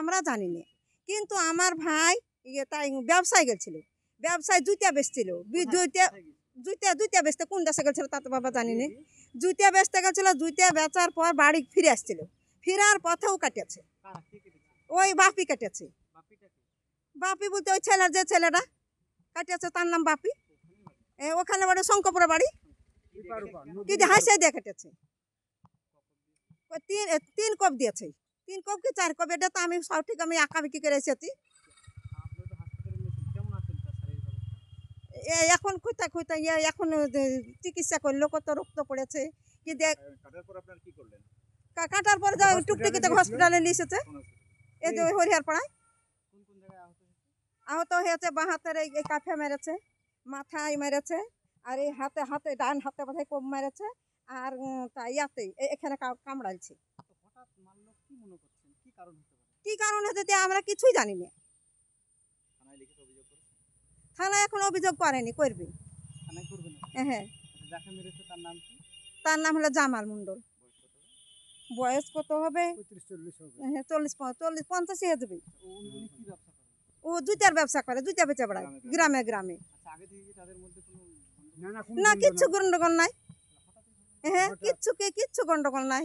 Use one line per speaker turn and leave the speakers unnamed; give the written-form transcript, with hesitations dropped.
আমরা জানি না, কিন্তু আমার ভাই তাই ব্যবসায় গেছিল, ব্যবসায় জুতা বেচছিল, জুতা বেচতে কোন দেশে গেছিল তা তো বাবা জানি না। জুতা বেচতে গেছিল, জুতা বেচার পর বাড়ি ফিরে আসছিল, ফিরার পথেও কাটেছে, ওই বাপি কাটেছে। বাপি বলতে ওই ছেলের যে ছেলেটা কাটিয়েছে তার নাম বাপি, ওখানে বাড়ি শঙ্করপুরে বাড়ি, কিন্তু হাসে দিয়ে কেটেছে। তিন কোপ দিয়েছে, 3 কোপ কি 4 কোপ, এটা তো আমি সঠিক আমি আঁকাবিকি করে এসেছি। এখন কোথায় কোথায় এখন চিকিৎসা করলো, কত রক্ত পড়েছে কি দেখ। কাটার পর টুকটুকিতে হসপিটালে নিয়ে এসেছে, এই যে হরিহার পাড়ায় আহত হয়েছে। বাঁ হাতের এই কাফে মেরেছে, মাথায় মেরেছে, আর এই হাতে ডান হাতে বোধহয় কোপ মেরেছে, আর ইয়াতে এখানে কামড়াইছে। কি কারণ হতে আমরা কিছুই জানি না। থানায় এখন অভিযোগ করেনি, করবে। হ্যাঁ, তার নাম হলো জামাল মন্ডল। বয়স কত হবে? 40-50 হয়ে যাবে। ও জুতার ব্যবসা করে, জুতা বেচে বেড়ায় গ্রামে গ্রামে। না, কিচ্ছু গন্ডগোল নাই। হ্যাঁ, কিচ্ছু গন্ডগোল নাই।